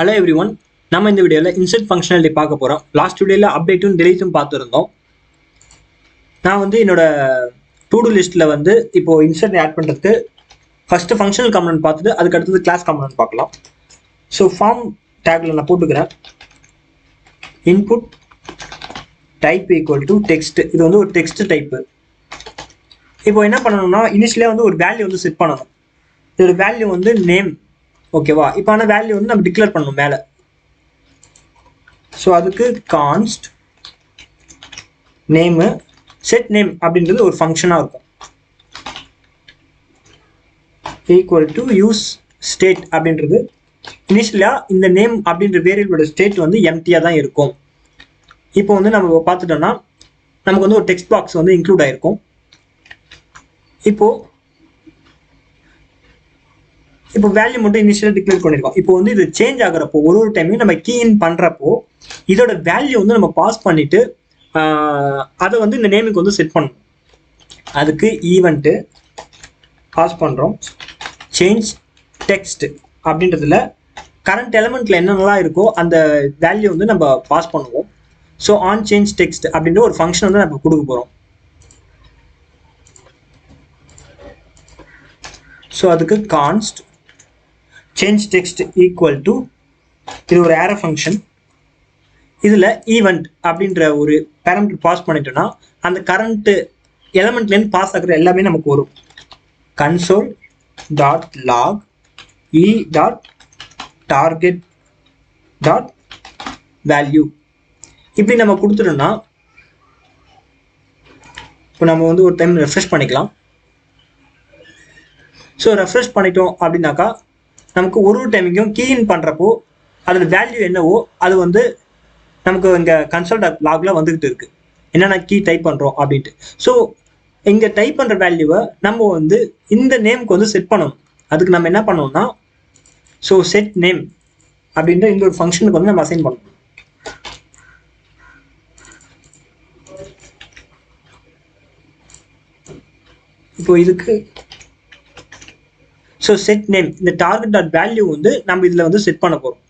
Hello every one, நம்ம இந்த வீடியோவில் இன்சர்ட் ஃபங்க்ஷனாலிட்டி பார்க்க போகிறோம். லாஸ்ட் வீடியோவில் அப்டேட்டும் டெலீட்டும் பார்த்துருந்தோம். நான் வந்து என்னோட டூ லிஸ்ட்டில் வந்து இப்போ இன்சர்ட் ஆட் பண்ணுறதுக்கு ஃபஸ்ட்டு ஃபங்க்ஷனல் காம்பனன்ட் பார்த்துட்டு அதுக்கு அடுத்தது கிளாஸ் காம்பனன்ட் பார்க்கலாம். ஸோ ஃபார்ம் டேக்கில் நான் போட்டுக்கிறேன் input type equal to text. இது வந்து ஒரு டெக்ஸ்ட் டைப்பு. இப்போ என்ன பண்ணணும்னா இனிஷியலாக வந்து ஒரு வேல்யூ வந்து செட் பண்ணணும். இதோட வேல்யூ வந்து நேம். ஓகேவா? இப்போ ஆனால் வேல்யூ வந்து நம்ம டிக்ளேர் பண்ணணும் மேலே. ஸோ அதுக்கு கான்ஸ்ட் நேமு செட் நேம் அப்படின்றது ஒரு ஃபங்க்ஷனாக இருக்கும். ஈக்குவல் டு யூஸ் ஸ்டேட் அப்படின்றது இனிஷியலாக இந்த நேம் அப்படின்ற வேரியபிளோட ஸ்டேட் வந்து எம்டியாக தான் இருக்கும். இப்போ வந்து நம்ம பார்த்துட்டோம்னா நமக்கு வந்து ஒரு டெக்ஸ்ட் பாக்ஸ் வந்து இன்க்ளூட் ஆகிருக்கும். இப்போ வேல்யூ மட்டும் இனிஷியலாக டிக்ளேர் பண்ணியிருக்கோம். இப்போ வந்து இது சேஞ்ச் ஆகிறப்போ ஒரு டைமையும் நம்ம கீ இன் பண்ணுறப்போ இதோட வேல்யூ வந்து நம்ம பாஸ் பண்ணிட்டு அதை வந்து இந்த நேமுக்கு வந்து செட் பண்ணணும். அதுக்கு ஈவெண்ட்டு பாஸ் பண்ணுறோம். சேஞ்ச் டெக்ஸ்ட் அப்படின்றதுல கரண்ட் எலமெண்ட்ல என்னென்னலாம் இருக்கோ அந்த வேல்யூ வந்து நம்ம பாஸ் பண்ணுவோம். ஸோ ஆன் சேஞ்ச் டெக்ஸ்ட் அப்படின்ற ஒரு ஃபங்க்ஷன் வந்து நம்ம கொடுக்க போகிறோம். ஸோ அதுக்கு கான்ஸ்ட் சேஞ்ச் டெக்ஸ்ட் ஈக்குவல் டு இது ஒரு ஏரோ ஃபங்க்ஷன். இதில் ஈவெண்ட் அப்படின்ற ஒரு பேராமீட்டர் பாஸ் பண்ணிட்டோம்னா அந்த கரண்ட் எலமெண்ட்லேருந்து பாஸ் ஆகிற எல்லாமே நமக்கு வரும். கன்சோல் டாட் லாக் இ டாட் டார்கெட் டாட் வேல்யூ இப்படி நம்ம கொடுத்துட்டோம்னா இப்போ நம்ம வந்து ஒரு டைம் ரெஃப்ரெஷ் பண்ணிக்கலாம். ஸோ ரெஃப்ரெஷ் பண்ணிட்டோம் அப்படின்னாக்கா நமக்கு ஒரு டைமுக்கும் கீ இன் பண்ணுறப்போ அதோட வேல்யூ என்னவோ அது வந்து நமக்கு இங்கே கன்சோல் டாட் லாகில் வந்துக்கிட்டு இருக்கு என்னென்ன கீ டைப் பண்ணுறோம் அப்படின்ட்டு. ஸோ இங்கே டைப் பண்ணுற வேல்யூவை நம்ம வந்து இந்த நேமுக்கு வந்து செட் பண்ணணும். அதுக்கு நம்ம என்ன பண்ணோம்னா ஸோ செட் நேம் அப்படின்ற இந்த ஒரு ஃபங்க்ஷனுக்கு வந்து நம்ம அசைன் பண்ணணும். இப்போ இதுக்கு ஸோ செட் நேம் இந்த டார்கெட் டாட் வேல்யூ வந்து நம்ம இதில் வந்து செட் பண்ண போகிறோம்.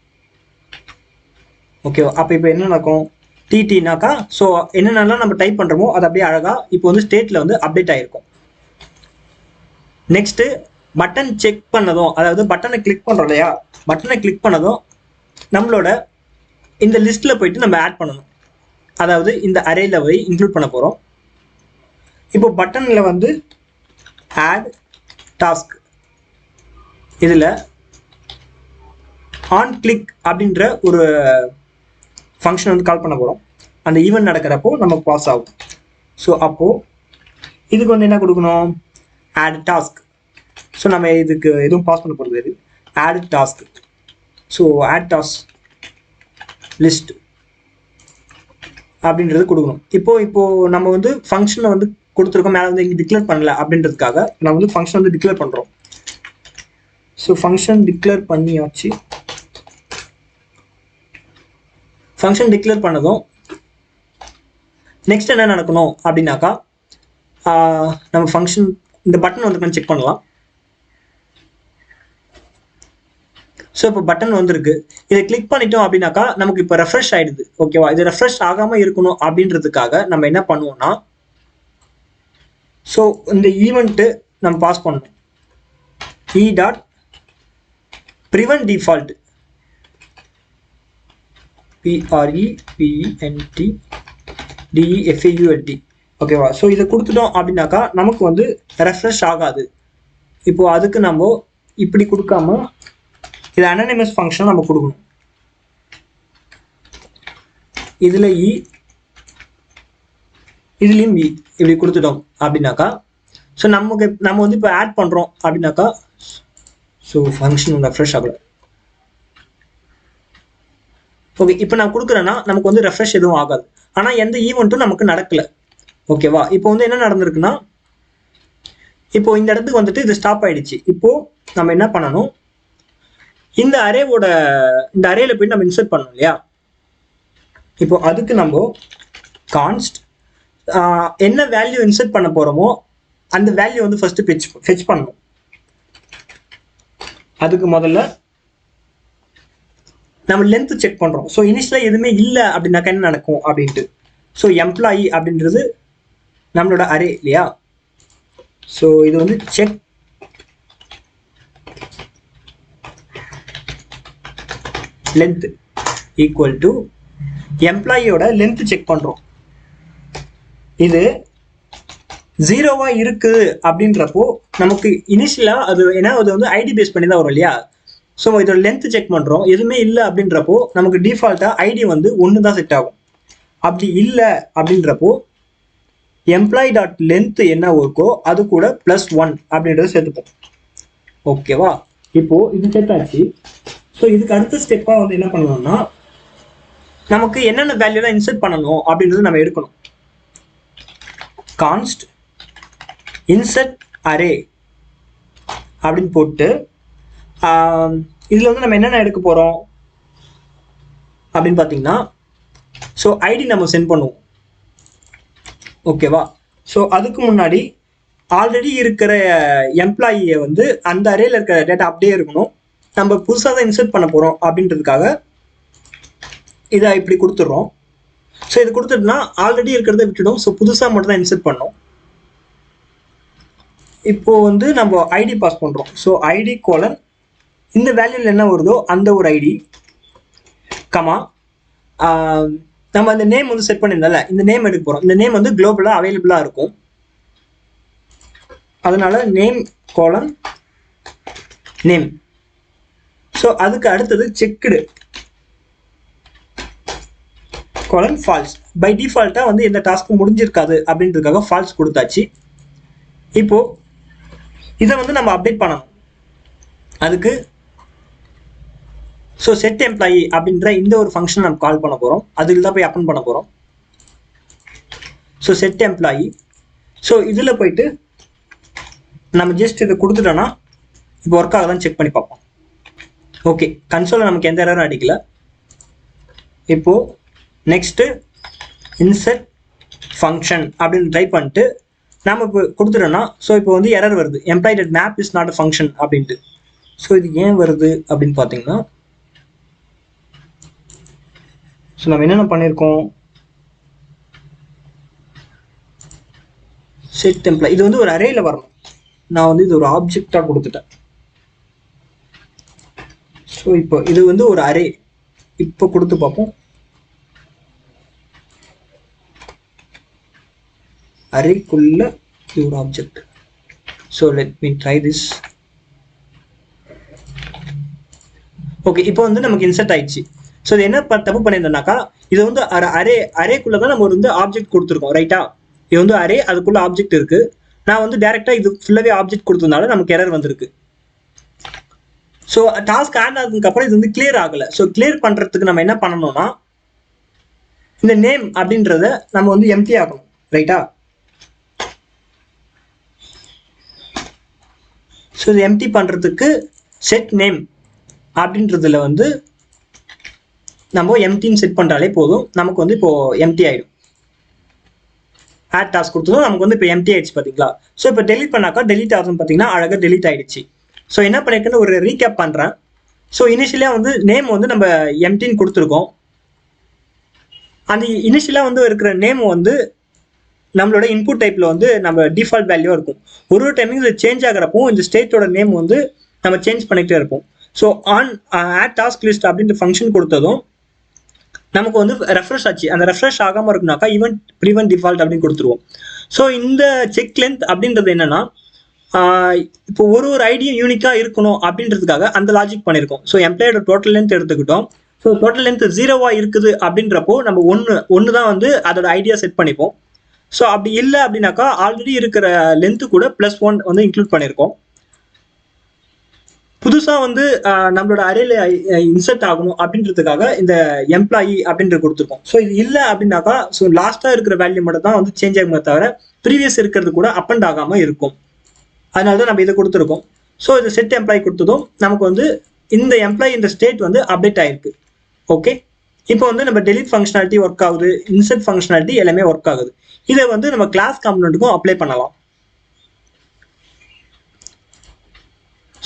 ஓகேவா? அப்போ இப்போ என்ன நடக்கும்? டிடினாக்கா ஸோ என்னென்னலாம் நம்ம டைப் பண்ணுறோமோ அது அப்படியே அழகாக இப்போ வந்து ஸ்டேட்டில் வந்து அப்டேட் ஆகிருக்கும். நெக்ஸ்ட்டு பட்டன் செக் பண்ணதும், அதாவது பட்டனை கிளிக் பண்ணுறோம் இல்லையா, பட்டனை கிளிக் பண்ணதும் நம்மளோட இந்த லிஸ்ட்டில் போயிட்டு நம்ம ஆட் பண்ணணும். அதாவது இந்த அரேல போய் இன்க்ளூட் பண்ண போகிறோம். இப்போ பட்டனில் வந்து ஆட் டாஸ்க் இதில் ஆன் கிளிக் அப்படின்ற ஒரு ஃபங்க்ஷன் வந்து கால் பண்ண போகிறோம். அந்த ஈவெண்ட் நடக்கிறப்போ நமக்கு பாஸ் ஆகும். ஸோ அப்போது இதுக்கு வந்து என்ன கொடுக்கணும்? Add task. ஸோ நம்ம இதுக்கு எதுவும் பாஸ் பண்ண போகிறது add task. So add task list அப்படின்றது கொடுக்கணும். இப்போது நம்ம வந்து ஃபங்க்ஷனை வந்து கொடுத்துருக்கோம், மேலே வந்து இங்கே டிக்ளேர் பண்ணல அப்படின்றதுக்காக நம்ம வந்து ஃபங்க்ஷன் வந்து டிக்ளேர் பண்ணுறோம். ஸோ ஃபங்க்ஷன் டிக்ளேர் பண்ணியாச்சு. ஃபங்க்ஷன் டிக்ளேர் பண்ணதும் நெக்ஸ்ட் என்ன நடக்கணும் அப்படின்னாக்கா நம்ம ஃபங்க்ஷன் இந்த பட்டன் வந்து செக் பண்ணலாம். ஸோ இப்போ பட்டன் வந்துருக்கு. இதை கிளிக் பண்ணிட்டோம் அப்படின்னாக்கா நமக்கு இப்போ ரெஃப்ரெஷ் ஆகிடுது. ஓகேவா? இது ரெஃப்ரெஷ் ஆகாமல் இருக்கணும் அப்படின்றதுக்காக நம்ம என்ன பண்ணுவோம்னா ஸோ இந்த ஈவெண்ட்டு நம்ம பாஸ் பண்ணணும். இ டாட் prevent default PREVENT ஓகேவா? ஸோ இதை கொடுத்துட்டோம் அப்படின்னாக்கா நமக்கு வந்து ரெஃப்ரெஷ் ஆகாது. இப்போ அதுக்கு நம்ம இப்படி கொடுக்காம இது அனானிமஸ் ஃபங்க்ஷன் நம்ம கொடுக்கணும். இதில் இதுலேயும் இப்படி கொடுத்துட்டோம் அப்படின்னாக்கா ஸோ நம்ம வந்து இப்போ ஆட் பண்ணுறோம் அப்படின்னாக்கா ஸோ ஃபங்க்ஷன் ரெஃப்ரெஷ் ஆகல. ஓகே, இப்போ நான் கொடுக்குறேன்னா நமக்கு வந்து ரெஃப்ரெஷ் எதுவும் ஆகாது. ஆனால் எந்த ஈவெண்ட்டும் நமக்கு நடக்கலை. ஓகேவா? இப்போ வந்து என்ன நடந்திருக்குன்னா இப்போ இந்த இடத்துக்கு வந்துட்டு இது ஸ்டாப் ஆயிடுச்சு. இப்போ நம்ம என்ன பண்ணணும்? இந்த அரேல போய் நம்ம இன்சர்ட் பண்ணணும் இல்லையா? இப்போ அதுக்கு நம்ம கான்ஸ்ட் என்ன வேல்யூ இன்சர்ட் பண்ண போகிறோமோ அந்த வேல்யூ வந்து ஃபர்ஸ்ட் ஃபெச் பண்ணணும். அதுக்கு முதல்ல நம்ம லென்த் செக் பண்றோம். ஸோ இனிஷியலா எதுவுமே இல்லை அப்படின்னாக்கா என்ன நடக்கும் அப்படின்ட்டு. ஸோ எம்ப்ளாயி அப்படின்றது நம்மளோட அரே இல்லையா. ஸோ இது வந்து செக் லென்த் ஈக்குவல் டு எம்ப்ளாயியோட லென்த் செக் பண்றோம். இது 0வா இருக்கு அப்படின்றப்போ நமக்கு இனிஷியலா அது ஏன்னா அது வந்து ஐடி பேஸ் பண்ணி தான் வரும் இல்லையா. ஸோ இதோட லென்த் செக் பண்றோம். எதுவுமே இல்லை அப்படின்றப்போ நமக்கு டிஃபால்ட்டா ஐடி வந்து 1 தான் செட் ஆகும். அப்படி இல்லை அப்படின்றப்போ எம்ப்ளாயி டாட் லென்த் என்ன இருக்கோ அது கூட +1 அப்படின்றத சேர்த்துப்போம். ஓகேவா. இப்போ இது செட் ஆச்சு. ஸோ இதுக்கு அடுத்த ஸ்டெப்பா வந்து என்ன பண்ணணும்னா நமக்கு என்னென்ன வேல்யூலாம் இன்சர்ட் பண்ணணும் அப்படின்றது நம்ம எடுக்கணும். கான்ஸ்ட் இன்சர்ட் அரே அப்படின்னு போட்டு இதுல வந்து நம்ம என்னென்ன எடுக்க போறோம் அப்படின்னு பார்த்தீங்கன்னா ஸோ ஐடி நம்ம சென்ட் பண்ணுவோம். ஓகேவா. ஸோ அதுக்கு முன்னாடி ஆல்ரெடி இருக்கிற எம்ப்ளாயியை வந்து அந்த அரேல இருக்கிற டேட்டா அப்படியே இருக்கணும். நம்ம புதுசாக தான் இன்சர்ட் பண்ண போறோம் அப்படின்றதுக்காக இதை இப்படி கொடுத்துட்றோம். ஸோ இது கொடுத்துட்டுனா ஆல்ரெடி இருக்கிறத விட்டுடும். ஸோ புதுசாக மட்டும் தான் இன்சர்ட் பண்ணோம். இப்போ வந்து நம்ம ஐடி பாஸ் பண்றோம். ஸோ ஐடி கோலன் இந்த வேல்யூல என்ன வருதோ அந்த ஒரு ஐடி கமா நம்ம அந்த நேம் வந்து செட் பண்ணியிருந்தால இந்த நேம் எடுக்க போறோம். இந்த நேம் வந்து குளோபலா அவைலபிளா இருக்கும். அதனால நேம் கோலன் நேம். ஸோ அதுக்கு அடுத்தது செக்குடு கோலன் ஃபால்ஸ். பை டிஃபால்ட்டா வந்து எந்த டாஸ்க்கும் முடிஞ்சிருக்காது அப்படின்றதுக்காக ஃபால்ஸ் கொடுத்தாச்சு. இப்போ இதை வந்து நம்ம அப்டேட் பண்ணணும். அதுக்கு ஸோ செட் எம்ப்ளாயி அப்படின்ற இந்த ஒரு ஃபங்க்ஷன் நம்ம கால் பண்ண போறோம். அதுக்கு தான் போய் அப்பன் பண்ண போறோம். So set employee. ஸோ இதில் போயிட்டு நம்ம ஜஸ்ட் இதை கொடுத்துட்டோம்னா இப்போ ஒர்க் ஆகுதான்னு செக் பண்ணி பார்ப்போம். ஓகே, கன்சோலில் நமக்கு எந்த எரரும் அடிக்கல. இப்போ நெக்ஸ்ட் இன்சர்ட் ஃபங்க்ஷன் அப்படின்னு டைப் பண்ணிட்டு நாம இப்போ கொடுத்துட்டோம்னா ஸோ இப்போ வந்து எரர் வருது, employee dot map is not a function அப்படின்ட்டு. ஸோ இது ஏன் வருது அப்படின்னு பார்த்தீங்கன்னா ஸோ நம்ம என்னென்ன பண்ணியிருக்கோம், செட் எம்ப்ளாயி இது வந்து ஒரு அரேல வரணும். நான் வந்து இது ஒரு ஆப்ஜெக்டா கொடுத்துட்டேன். ஸோ இப்போ இது வந்து ஒரு அரே. இப்போ கொடுத்து பார்ப்போம். அரேக்குள்ள இது ஒரு object. So let me try this. Okay, இப்போ வந்து நமக்கு இன்சர்ட் ஆயிடுச்சு. ஸோ இது என்ன தப்பு பண்ணியிருந்தோம்னாக்கா இது வந்து அரேக்குள்ள தான் நம்ம வந்து ஆப்ஜெக்ட் கொடுத்துருக்கோம். ரைட்டா. இது வந்து அரே, அதுக்குள்ள ஆப்ஜெக்ட் இருக்கு. நான் வந்து டைரக்டா இது ஃபுல்லாவே ஆப்ஜெக்ட் கொடுத்ததுனால நமக்கு எரர் வந்திருக்கு. ஸோ டாஸ்க் ஆட் ஆனதுக்கு அப்புறம் இது வந்து கிளியர் ஆகல. ஸோ கிளியர் பண்றதுக்கு நம்ம என்ன பண்ணணும்னா இந்த நேம் அப்படின்றத நம்ம வந்து எம்டி ஆகணும். ரைட்டா. ஸோ இது எம்டி பண்றதுக்கு செட் நேம் அப்படின்றதுல வந்து நம்ம எம்டின்னு செட் பண்றாலே போதும். நமக்கு வந்து இப்போ எம்டி ஆயிடும். ஆட் டாஸ்க் கொடுத்ததும் நமக்கு வந்து இப்போ எம்டி ஆயிடுச்சு பாத்தீங்களா. ஸோ இப்போ டெலிட் பண்ணாக்கா டெலிட் ஆகும் பார்த்தீங்கன்னா அழகாக டெலிட் ஆயிடுச்சு. ஸோ என்ன பண்ணிருக்கேன்னு ஒரு ரீகேப் பண்றேன். ஸோ இனிஷியலாக வந்து நேம் வந்து நம்ம எம்டின்னு கொடுத்துருக்கோம். அந்த இனிஷியலாக வந்து இருக்கிற நேம் வந்து நம்மளோட இன்புட் டைப்ல வந்து நம்ம டிஃபால்ட் வேல்யூ இருக்கும். ஒரு டைமிங் இது சேஞ்ச் ஆகிறப்போ இந்த ஸ்டேட்டோட நேம் வந்து நம்ம சேஞ்ச் பண்ணிக்கிட்டே இருப்போம். So on add task list அப்படின்ற ஃபங்க்ஷன் கொடுத்ததும் நமக்கு வந்து ரெஃப்ரெஷ் ஆச்சு. அந்த ரெஃப்ரெஷ் ஆகாம இருக்குனாக்கா ஈவென்ட் ப்ரிவென்ட் டிஃபால்ட் அப்படின்னு கொடுத்துருவோம். ஸோ இந்த செக் லென்த் அப்படின்றது என்னன்னா இப்போ ஒரு ஐடியும் யூனிக்கா இருக்கணும் அப்படின்றதுக்காக அந்த லாஜிக் பண்ணியிருக்கோம். ஸோ எம்ப்ளாயோட டோட்டல் லென்த் எடுத்துக்கிட்டோம். ஸோ டோட்டல் லென்த் 0வா இருக்குது அப்படின்றப்போ நம்ம ஒன்று தான் வந்து அதோட ஐடியா செட் பண்ணிப்போம். ஸோ அப்படி இல்லை அப்படின்னாக்கா ஆல்ரெடி இருக்கிற லென்த்து கூட +1 வந்து இன்க்ளூட் பண்ணியிருக்கோம். புதுசாக வந்து நம்மளோட அரேல இன்சர்ட் ஆகணும் அப்படின்றதுக்காக இந்த எம்ப்ளாயி அப்படின்றது கொடுத்துருக்கோம். ஸோ இது இல்லை அப்படின்னாக்கா ஸோ லாஸ்ட்டாக இருக்கிற வேல்யூ மட்டும் தான் வந்து சேஞ்ச் ஆகுமே தவிர ப்ரீவியஸ் இருக்கிறது கூட அப் அண்ட் ஆகாமல் இருக்கும். அதனால தான் நம்ம இதை கொடுத்துருக்கோம். ஸோ இது செட் எம்ப்ளாயி கொடுத்ததும் நமக்கு வந்து இந்த எம்ப்ளாயி இந்த ஸ்டேட் வந்து அப்டேட் ஆயிருக்கு. ஓகே, இப்போ வந்து நம்ம டெலிட் ஃபங்க்ஷனாலிட்டி ஒர்க் ஆகுது, இன்சர்ட் ஃபங்க்ஷனாலிட்டி எல்லாமே ஒர்க் ஆகுது. இதை வந்து நம்ம கிளாஸ் காம்பனண்ட்டுக்கும் அப்ளை பண்ணலாம்.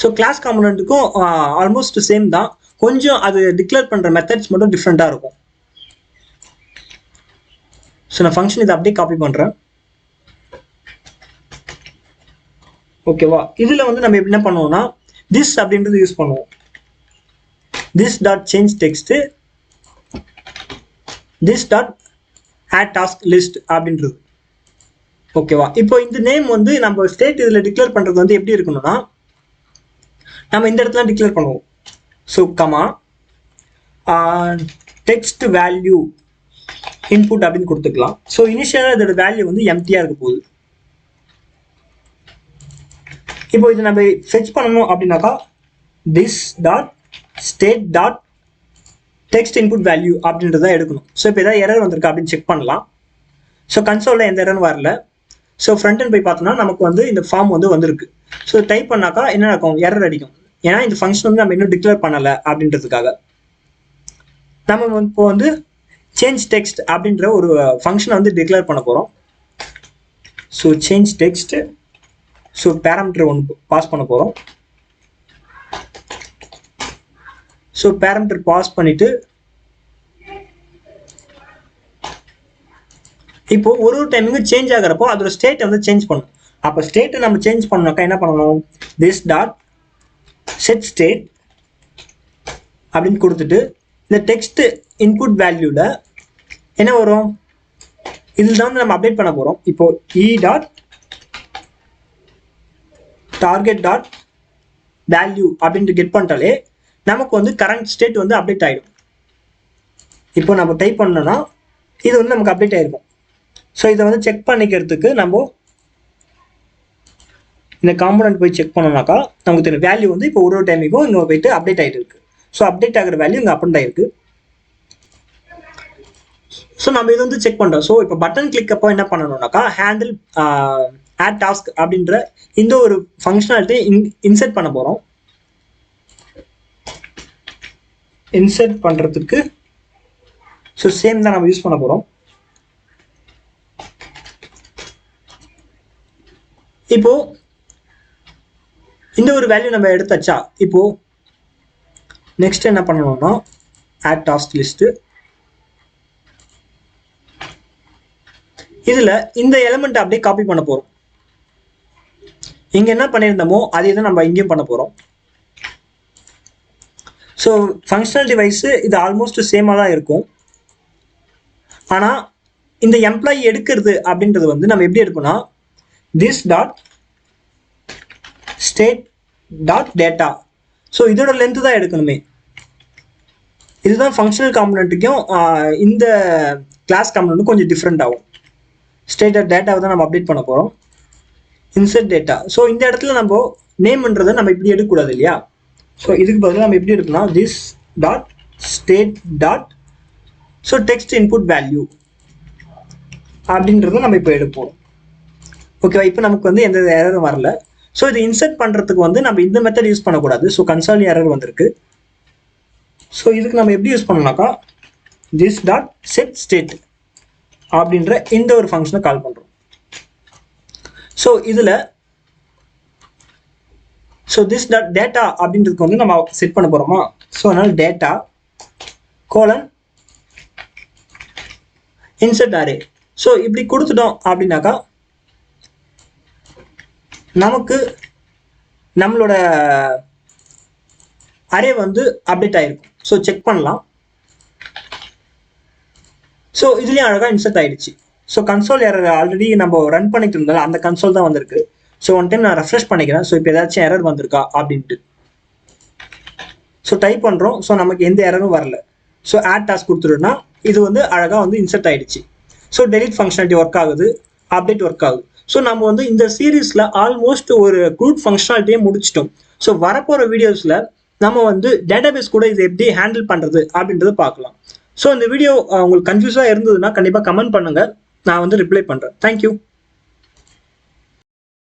ஸோ கிளாஸ் காம்பனண்ட்டுக்கும் ஆல்மோஸ்ட் சேம் தான். கொஞ்சம் அது டிக்ளேர் பண்ணுற மெத்தட்ஸ் மட்டும் டிஃப்ரெண்ட்டாக இருக்கும். ஸோ நான் ஃபங்க்ஷன் இதை அப்படியே காப்பி பண்ணுறேன். ஓகேவா? இதில் வந்து நம்ம என்ன பண்ணுவோம்னா திஸ் அப்படின்றது யூஸ் பண்ணுவோம். This dot change text this dot add task list அப்படின்றது. ஓகேவா? இப்போ இந்த நேம் வந்து நம்ம ஸ்டேட் இதில் டிக்ளேர் பண்ணுறது வந்து எப்படி இருக்கணும்னா நம்ம இந்த இடத்துல டிக்ளேர் பண்ணுவோம். So comma text value input அப்படின்னு கொடுத்துக்கலாம். ஸோ இனிஷியலாக இதோட வேல்யூ வந்து எம்டியாக இருக்க போகுது. இப்போ இதை நம்ம ஃபெச் பண்ணணும் அப்படின்னாக்கா this dot state dot text input value அப்படின்றத எடுக்கணும். ஸோ இப்போ ஏதாவது எரர் வந்திருக்கா அப்படின்னு செக் பண்ணலாம். ஸோ கன்சோலில் எந்த எரரும் வரல. ஸோ ஃப்ரண்ட் அண்ட் போய் பார்த்தோம்னா நமக்கு வந்து இந்த ஃபார்ம் வந்து வந்திருக்கு. ஸோ டைப் பண்ணாக்கா என்ன நடக்கும்? எரர் அடிக்கும். ஏன்னா இந்த ஃபங்க்ஷன் வந்து நம்ம இன்னும் டிக்ளேர் பண்ணலை அப்படின்றதுக்காக. நம்ம இப்போ வந்து சேஞ்ச் டெக்ஸ்ட் அப்படின்ற ஒரு ஃபங்க்ஷனை வந்து டிக்ளேர் பண்ண போகிறோம். So change text, so parameter ஒன்று பாஸ் பண்ண போகிறோம். ஸோ பேராமீட்டர் பாஸ் பண்ணிட்டு இப்போ ஒரு டைமிங்கும் சேஞ்ச் ஆகிறப்போ அதோட ஸ்டேட் வந்து சேஞ்ச் பண்ணும். அப்போ ஸ்டேட்டை நம்ம சேஞ்ச் பண்ணோம்னாக்கா என்ன பண்ணணும்? திஸ் டாட் செட் ஸ்டேட் அப்படின்னு கொடுத்துட்டு இந்த டெக்ஸ்ட் இன்புட் வேல்யூல என்ன வரும்? இதில் தான் வந்து நம்ம அப்டேட் பண்ண போகிறோம். இப்போ இ டாட் டார்கெட் டாட் வேல்யூ அப்படின்ட்டு கெட் பண்ணிட்டாலே நமக்கு வந்து கரண்ட் ஸ்டேட் வந்து அப்டேட் ஆகிடும். இப்போ நம்ம டைப் பண்ணோம்னா இது வந்து நமக்கு அப்டேட் ஆகிருக்கும். ஸோ இதை வந்து செக் பண்ணிக்கிறதுக்கு நம்ம இந்த காம்பனண்ட் போய் செக் பண்ணோம்னாக்கா நமக்கு தெரியும் வேல்யூ வந்து இப்போ ஒரு டைமுக்கும் இங்கே போயிட்டு அப்டேட் ஆகிட்டு இருக்கு. ஸோ அப்டேட் ஆகிற வேல்யூ இங்கே அப்டேட் ஆகிருக்கு. ஸோ நம்ம இது வந்து செக் பண்ணுறோம். ஸோ இப்போ பட்டன் கிளிக் அப்போ என்ன பண்ணணும்னாக்கா ஹேண்டில் ஆட் டாஸ்க் அப்படின்ற இந்த ஒரு ஃபங்க்ஷனாலிட்டி இன்செர்ட் பண்ண போகிறோம். இன்செர்ட் பண்ணுறதுக்கு ஸோ சேம் தான் நம்ம யூஸ் பண்ண போகிறோம். இப்போ இந்த ஒரு வேல்யூ நம்ம எடுத்தாச்சா? இப்போ நெக்ஸ்ட் என்ன பண்ணணும்னா ஆட் டாஸ்க் லிஸ்ட். இதுல இந்த எலிமெண்ட் அப்படியே காப்பி பண்ண போறோம். இங்க என்ன பண்ணியிருந்தோமோ அதே தான் நம்ம இங்கேயும் பண்ண போறோம். ஸோ ஃபங்க்ஷனாலிட்டி வைஸ் இது ஆல்மோஸ்ட் சேமாக தான் இருக்கும். ஆனால் இந்த எம்ப்ளாயி எடுக்கிறது அப்படின்றது வந்து நம்ம எப்படி எடுக்கணும்னா this dot state dot data. So இதோட லென்த்து தான் எடுக்கணுமே. இதுதான் ஃபங்க்ஷனல் காம்பனண்ட்டுக்கும் இந்த கிளாஸ் காம்பனண்ட்டும் கொஞ்சம் டிஃப்ரெண்ட் ஆகும். ஸ்டேட் டாட் டேட்டாவை தான் நம்ம அப்டேட் பண்ண போகிறோம். Insert data. ஸோ இந்த இடத்துல நம்ம நேம்ன்றதை நம்ம இப்படி எடுக்கக்கூடாது இல்லையா? ஸோ இதுக்கு பதிலாக நம்ம எப்படி எடுக்கணும்? This dot state dot so text input value அப்படின்றத நம்ம இப்போ எடுப்போம். ஓகேவா? இப்போ நமக்கு வந்து எந்த எரரும் வரல. ஸோ இது இன்சர்ட் பண்ணுறதுக்கு வந்து நம்ம இந்த மெத்தட் யூஸ் பண்ணக்கூடாது. ஸோ கன்சால் எரர் வந்திருக்கு. ஸோ இதுக்கு நம்ம எப்படி யூஸ் பண்ணோம்னாக்கா திஸ் டாட் செட் ஸ்டேட் அப்படின்ற இந்த ஒரு ஃபங்க்ஷனை கால் பண்ணுறோம். ஸோ இதில் ஸோ திஸ் டாட் டேட்டா அப்படின்றதுக்கு வந்து நம்ம செட் பண்ண போகிறோமா? ஸோ அதனால் data colon insert array. So இப்படி கொடுத்துட்டோம் அப்படின்னாக்கா நமக்கு நம்மளோட அரே வந்து அப்டேட் ஆகிருக்கும். ஸோ செக் பண்ணலாம். ஸோ இதுலேயும் அழகாக இன்சர்ட் ஆகிடுச்சு. ஸோ கன்சோல் எரர் ஆல்ரெடி நம்ம ரன் பண்ணிட்டு இருந்தாலும் அந்த கன்சோல் தான் வந்திருக்கு. ஸோ ஒன் டைம் நான் ரெஃப்ரெஷ் பண்ணிக்கிறேன். ஸோ இப்போ ஏதாச்சும் எரர் வந்திருக்கா அப்படின்ட்டு ஸோ டைப் பண்ணுறோம். ஸோ நமக்கு எந்த எரரும் வரல. ஸோ ஆட் டாஸ்க் கொடுத்துட்டோம்னா இது வந்து அழகாக வந்து இன்சர்ட் ஆகிடுச்சு. ஸோ டெலிட் ஃபங்க்ஷனாலிட்டி ஒர்க் ஆகுது, அப்டேட் ஒர்க் ஆகுது. ஸோ நம்ம வந்து இந்த சீரீஸில் ஆல்மோஸ்ட் ஒரு குரூட் ஃபங்க்ஷனாலிட்டியே முடிச்சிட்டோம். ஸோ வரப்போகிற வீடியோஸில் நம்ம வந்து டேட்டாபேஸ் கூட இதை எப்படி ஹேண்டில் பண்ணுறது அப்படின்றத பார்க்கலாம். ஸோ இந்த வீடியோ உங்களுக்கு கன்ஃபியூஸாக இருந்ததுன்னா கண்டிப்பாக கமெண்ட் பண்ணுங்கள். நான் வந்து ரிப்ளை பண்ணுறேன். தேங்க்யூ.